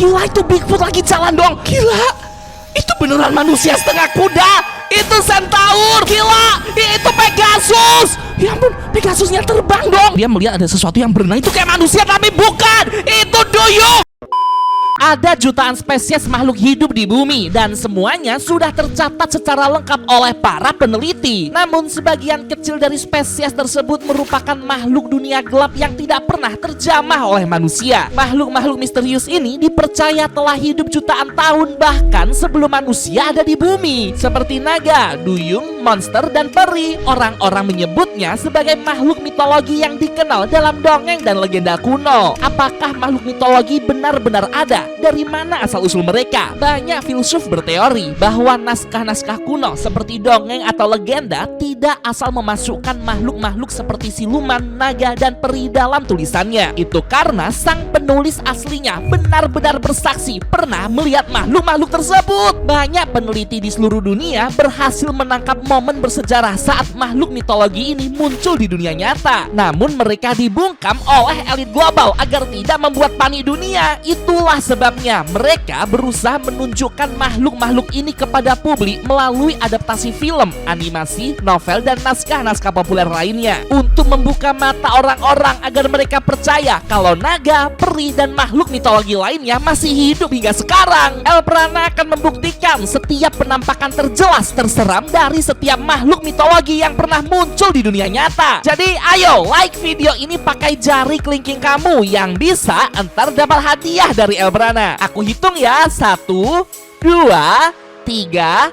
Gila, itu Bigfoot lagi jalan dong. Gila, itu beneran manusia setengah kuda. Itu Centaur. Gila, itu Pegasus. Ya ampun, Pegasusnya terbang dong. Dia melihat ada sesuatu yang berenang, itu kayak manusia tapi bukan. Itu duyung. Ada jutaan spesies makhluk hidup di bumi dan semuanya sudah tercatat secara lengkap oleh para peneliti. Namun sebagian kecil dari spesies tersebut merupakan makhluk dunia gelap yang tidak pernah terjamah oleh manusia. Makhluk-makhluk misterius ini dipercaya telah hidup jutaan tahun bahkan sebelum manusia ada di bumi. Seperti naga, duyung, monster, dan peri. Orang-orang menyebutnya sebagai makhluk mitologi yang dikenal dalam dongeng dan legenda kuno. Apakah makhluk mitologi benar-benar ada? Dari mana asal-usul mereka? Banyak filsuf berteori bahwa naskah-naskah kuno seperti dongeng atau legenda tidak asal memasukkan makhluk-makhluk seperti siluman, naga, dan peri dalam tulisannya. Itu karena sang penulis aslinya benar-benar bersaksi pernah melihat makhluk-makhluk tersebut. Banyak peneliti di seluruh dunia berhasil menangkap momen bersejarah saat makhluk mitologi ini muncul di dunia nyata. Namun mereka dibungkam oleh elit global agar tidak membuat panik dunia. Itulah sebabnya mereka berusaha menunjukkan makhluk-makhluk ini kepada publik melalui adaptasi film, animasi, novel, dan naskah-naskah populer lainnya untuk membuka mata orang-orang agar mereka percaya kalau naga, peri, dan makhluk mitologi lainnya masih hidup hingga sekarang. Elbrana akan membuktikan setiap penampakan terjelas terseram dari setiap makhluk mitologi yang pernah muncul di dunia nyata. Jadi ayo like video ini pakai jari kelingking kamu yang bisa entar dapat hadiah dari Elbrana. Aku hitung ya, 1, 2, 3.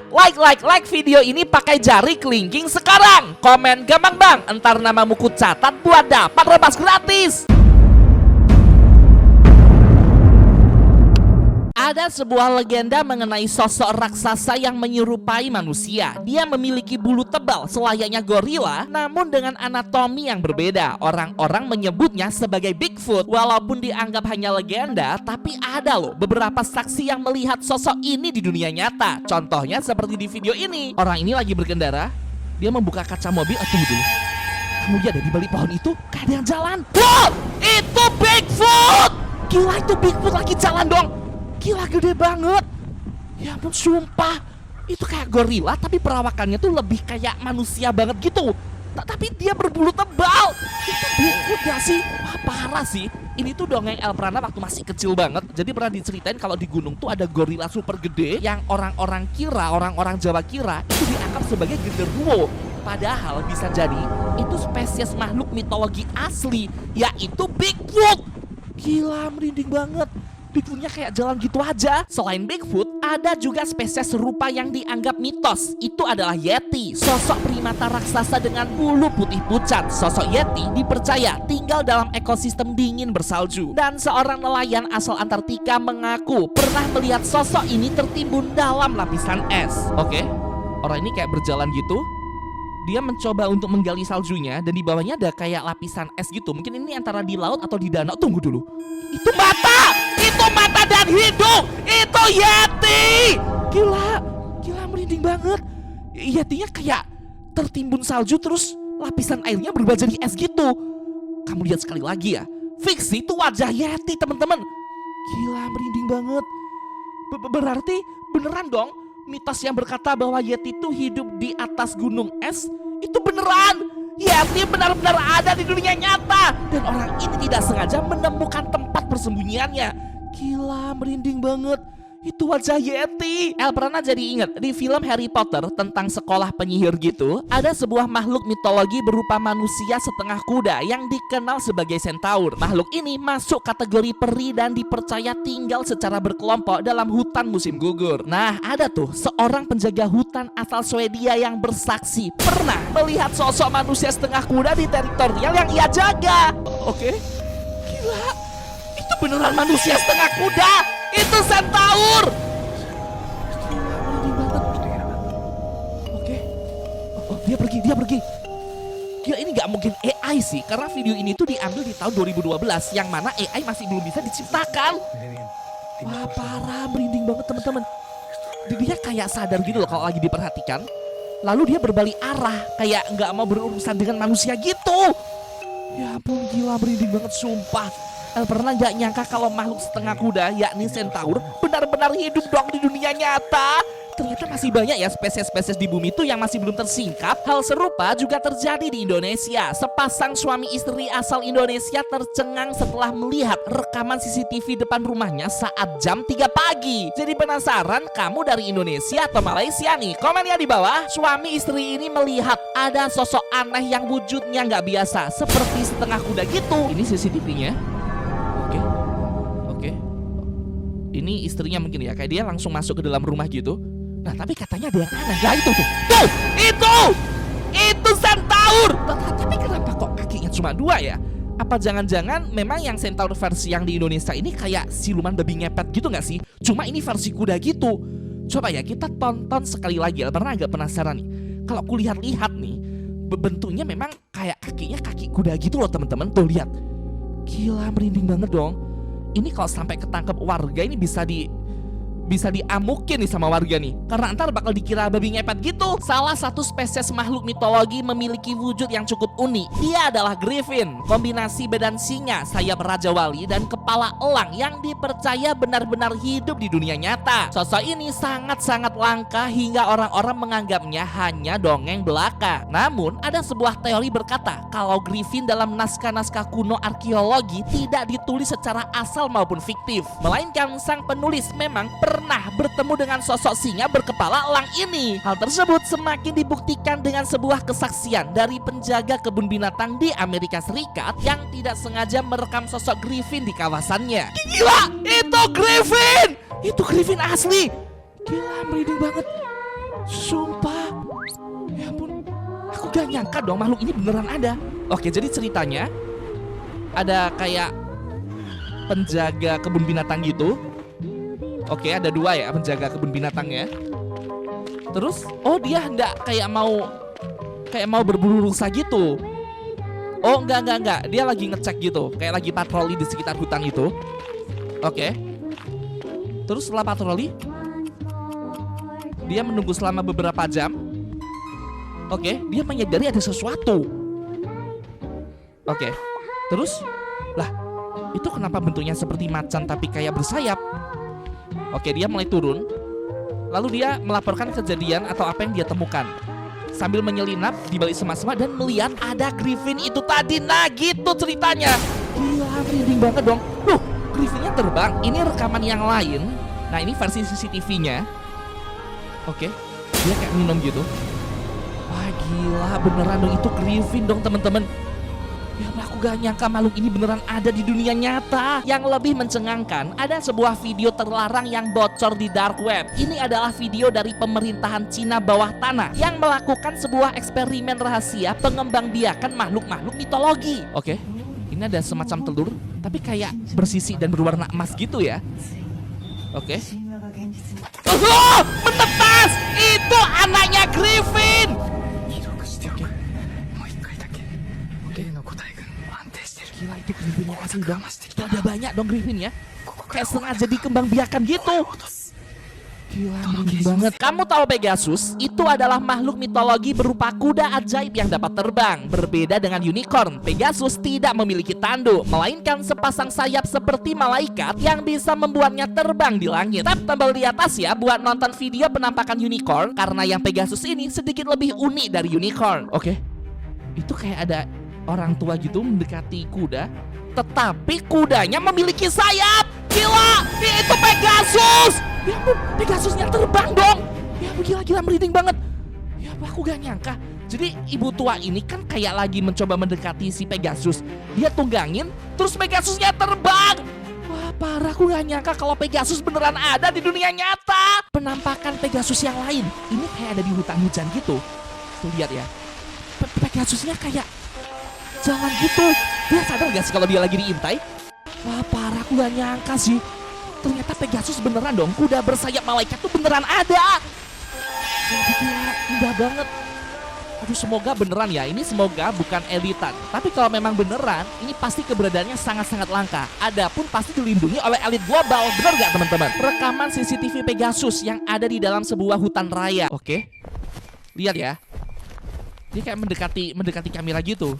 Like video ini pakai jari kelingking sekarang. Komen gampang bang, entar namamu ku catat buat dapat rebas gratis. Ada sebuah legenda mengenai sosok raksasa yang menyerupai manusia. Dia memiliki bulu tebal selayaknya gorila, namun dengan anatomi yang berbeda. Orang-orang menyebutnya sebagai Bigfoot. Walaupun dianggap hanya legenda, tapi ada loh beberapa saksi yang melihat sosok ini di dunia nyata. Contohnya seperti di video ini. Orang ini lagi berkendara, dia membuka kaca mobil. Tunggu dulu. Kamu lihat ya, di balik pohon itu kayak ada yang jalan. Wow, itu Bigfoot. Gila, itu Bigfoot lagi jalan dong. Gila, gede banget. Ya ampun, sumpah. Itu kayak gorila tapi perawakannya tuh lebih kayak manusia banget gitu. Tapi dia berbulu tebal. Itu Bigfoot gak sih? Wah, parah sih. Ini tuh dongeng Elbrana waktu masih kecil banget. Jadi pernah diceritain kalau di gunung tuh ada gorila super gede yang orang-orang Jawa kira itu dianggap sebagai genderuwo. Padahal bisa jadi itu spesies makhluk mitologi asli, yaitu Bigfoot. Gila, merinding banget. Bigfootnya kayak jalan gitu aja. Selain Bigfoot, ada juga spesies serupa yang dianggap mitos. Itu adalah Yeti, sosok primata raksasa dengan bulu putih pucat. Sosok Yeti dipercaya tinggal dalam ekosistem dingin bersalju. Dan seorang nelayan asal Antartika mengaku pernah melihat sosok ini tertimbun dalam lapisan es. Oke, orang ini kayak berjalan gitu. Dia mencoba untuk menggali saljunya dan di bawahnya ada kayak lapisan es gitu. Mungkin ini antara di laut atau di danau. Tunggu dulu. Itu mata! Itu mata dan hidung! Itu Yeti! Gila, merinding banget. Yetinya kayak tertimbun salju terus lapisan airnya berubah jadi es gitu. Kamu lihat sekali lagi ya. Fiksi itu wajah Yeti, teman-teman. Gila, merinding banget. Berarti beneran dong. Mitos yang berkata bahwa Yeti itu hidup di atas gunung es itu beneran. Yeti benar-benar ada di dunia nyata dan orang ini tidak sengaja menemukan tempat persembunyiannya. Gila, merinding banget. Itu wajah Yeti. Elbrana jadi ingat di film Harry Potter tentang sekolah penyihir gitu, ada sebuah makhluk mitologi berupa manusia setengah kuda yang dikenal sebagai Centaur. Makhluk ini masuk kategori peri dan dipercaya tinggal secara berkelompok dalam hutan musim gugur. Nah, ada tuh seorang penjaga hutan asal Swedia yang bersaksi pernah melihat sosok manusia setengah kuda di teritorial yang ia jaga. Oke. Gila, itu beneran manusia setengah kuda. Itu Centaur. Oke. Oh, dia pergi. Gila, ini gak mungkin AI sih, karena video ini tuh diambil di tahun 2012 yang mana AI masih belum bisa diciptakan. Wah, parah, merinding banget teman-teman. Dia kayak sadar gitu loh kalau lagi diperhatikan. Lalu dia berbalik arah, kayak nggak mau berurusan dengan manusia gitu. Ya ampun, gila, merinding banget sumpah. Pernah nggak nyangka kalau makhluk setengah kuda yakni centaur benar-benar hidup dong di dunia nyata? Ternyata masih banyak ya spesies-spesies di bumi itu yang masih belum tersingkap. Hal serupa juga terjadi di Indonesia. Sepasang suami istri asal Indonesia tercengang setelah melihat rekaman CCTV depan rumahnya saat jam 3 pagi. Jadi penasaran kamu dari Indonesia atau Malaysia nih? Komen ya di bawah. Suami istri ini melihat ada sosok aneh yang wujudnya nggak biasa, seperti setengah kuda gitu. Ini CCTV-nya. Oke. Ini istrinya mungkin ya, kayak dia langsung masuk ke dalam rumah gitu. Nah tapi katanya ada yang aneh. Nah itu tuh. Itu centaur. Tapi kenapa kok kakinya cuma 2 ya? Apa jangan-jangan memang yang centaur versi yang di Indonesia ini kayak siluman babi ngepet gitu gak sih? Cuma ini versi kuda gitu. Coba ya kita tonton sekali lagi. Karena agak penasaran nih. Kalau aku lihat-lihat nih, bentuknya memang kayak kakinya kaki kuda gitu loh teman-teman. Tuh lihat. Gila, merinding banget dong. Ini kalau sampai ketangkep warga ini bisa diamukin nih sama warga nih, karena ntar bakal dikira babi ngepet gitu. Salah satu spesies makhluk mitologi memiliki wujud yang cukup unik. Dia adalah griffin, kombinasi badan singa, sayap raja wali, dan kepala elang yang dipercaya benar-benar hidup di dunia nyata. Sosok ini sangat-sangat langka hingga orang-orang menganggapnya hanya dongeng belaka. Namun ada sebuah teori berkata kalau griffin dalam naskah-naskah kuno arkeologi tidak ditulis secara asal maupun fiktif, melainkan sang penulis memang pernah bertemu dengan sosok singa berkepala elang ini. Hal tersebut semakin dibuktikan dengan sebuah kesaksian dari penjaga kebun binatang di Amerika Serikat yang tidak sengaja merekam sosok griffin di kawasannya. Gila, itu griffin! Itu griffin asli. Gila, merinding banget. Sumpah. Ya ampun, aku gak nyangka dong makhluk ini beneran ada. Oke, jadi ceritanya ada kayak penjaga kebun binatang gitu. Oke, ada 2 ya penjaga kebun binatangnya. Terus, oh dia hendak kayak mau berburu rusa gitu. Oh enggak. Dia lagi ngecek gitu, kayak lagi patroli di sekitar hutan itu. Oke. Terus setelah patroli, dia menunggu selama beberapa jam. Oke, dia menyadari ada sesuatu. Oke. Terus, lah itu kenapa bentuknya seperti macan tapi kayak bersayap? Oke, dia mulai turun. Lalu dia melaporkan kejadian atau apa yang dia temukan, sambil menyelinap di balik semak-semak dan melihat ada griffin itu tadi. Nah gitu ceritanya. Gila, merinding banget dong. Loh, griffinnya terbang. Ini rekaman yang lain. Nah ini versi CCTV-nya. Oke, dia kayak minum gitu. Wah gila, beneran dong, itu griffin dong teman-teman. Ya aku gak nyangka makhluk ini beneran ada di dunia nyata. Yang lebih mencengangkan, ada sebuah video terlarang yang bocor di dark web. Ini adalah video dari pemerintahan Cina bawah tanah yang melakukan sebuah eksperimen rahasia pengembangbiakan makhluk-makhluk mitologi. Oke, ini ada semacam telur, tapi kayak bersisi dan berwarna emas gitu ya. Oke. Oh, menetas! Itu anaknya griffin! Gila, itu griffinnya asli dong. Itu ada banyak dong griffinnya. Kayak sengaja dikembangbiakan gitu. Gila, merinding banget. Kamu tahu Pegasus? Itu adalah makhluk mitologi berupa kuda ajaib yang dapat terbang. Berbeda dengan unicorn, Pegasus tidak memiliki tanduk, melainkan sepasang sayap seperti malaikat yang bisa membuatnya terbang di langit. Tap tombol di atas ya buat nonton video penampakan unicorn, karena yang Pegasus ini sedikit lebih unik dari unicorn. Oke. Itu kayak ada orang tua gitu mendekati kuda, tetapi kudanya memiliki sayap. Gila, itu Pegasus. Ya ampun, Pegasusnya terbang dong. Ya ampun, gila merinding banget. Ya ampun, aku gak nyangka. Jadi ibu tua ini kan kayak lagi mencoba mendekati si Pegasus. Dia tunggangin, terus Pegasusnya terbang. Wah parah, aku gak nyangka kalau Pegasus beneran ada di dunia nyata. Penampakan Pegasus yang lain, ini kayak ada di hutan hujan gitu. Tuh lihat ya, Pegasusnya kayak jangan gitu. Dia sadar gak sih kalau dia lagi diintai? Wah parah, aku gak nyangka sih. Ternyata Pegasus beneran dong. Kuda bersayap malaikat tuh beneran ada. Gila, indah banget. Aduh, semoga beneran ya. Ini semoga bukan editan. Tapi kalau memang beneran, ini pasti keberadaannya sangat-sangat langka. Adapun pasti dilindungi oleh elit global. Bener gak teman-teman? Rekaman CCTV Pegasus yang ada di dalam sebuah hutan raya. Oke, lihat ya. Dia kayak mendekati kamera gitu.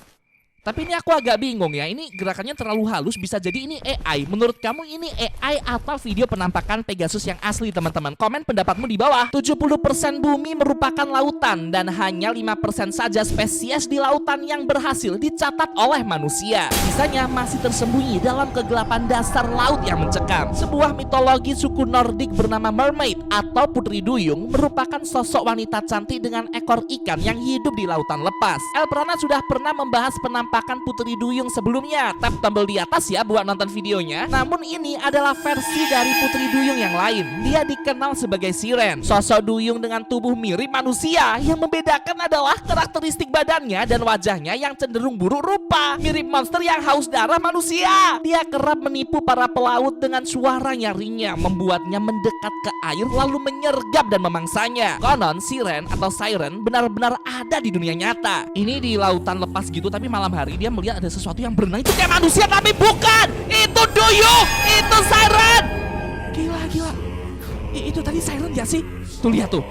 Tapi ini aku agak bingung ya, ini gerakannya terlalu halus, bisa jadi ini AI. Menurut kamu ini AI atau video penampakan Pegasus yang asli teman-teman? Komen pendapatmu di bawah. 70% bumi merupakan lautan dan hanya 5% saja spesies di lautan yang berhasil dicatat oleh manusia. Sisanya masih tersembunyi dalam kegelapan dasar laut yang mencekam. Sebuah mitologi suku Nordik bernama Mermaid atau Putri Duyung merupakan sosok wanita cantik dengan ekor ikan yang hidup di lautan lepas. Elprana sudah pernah membahas penampakan Putri Duyung sebelumnya. Tap tombol di atas ya buat nonton videonya. Namun ini adalah versi dari Putri Duyung yang lain. Dia dikenal sebagai Siren, sosok duyung dengan tubuh mirip manusia. Yang membedakan adalah karakteristik badannya dan wajahnya yang cenderung buruk rupa, mirip monster yang haus darah manusia. Dia kerap menipu para pelaut dengan suara nyaringnya, membuatnya mendekat ke air lalu menyergap dan memangsanya. Konon Siren atau Siren benar-benar ada di dunia nyata. Ini di lautan lepas gitu, tapi malam hari dia melihat ada sesuatu yang berenang. Itu kayak manusia tapi bukan. Itu duyung, itu Siren. Gila. Itu tadi Siren ya sih? Tuh lihat tuh.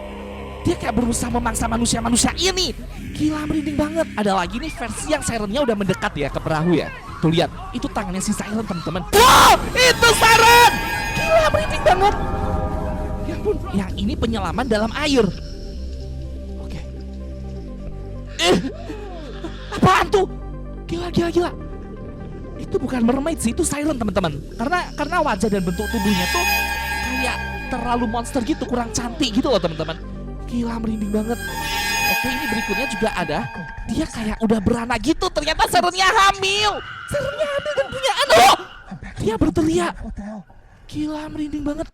Dia kayak berusaha memangsa manusia-manusia ini. Gila, merinding banget. Ada lagi nih versi yang Sirennya udah mendekat ya ke perahu ya. Tuh lihat, itu tangannya si Siren teman-teman. Wow, itu Siren. Gila, merinding banget. Ya ampun, yang ini penyelaman dalam air. Oke. Apaan tuh? Gila. Itu bukan mermaid sih, itu Siren teman-teman. Karena wajah dan bentuk tubuhnya tuh kayak terlalu monster gitu, kurang cantik gitu loh teman-teman. Gila, merinding banget. Oke, ini berikutnya juga ada. Dia kayak udah beranak gitu. Ternyata Sirennya hamil. Sirennya hamil dan punya anak. Dia berteriak. Gila, merinding banget.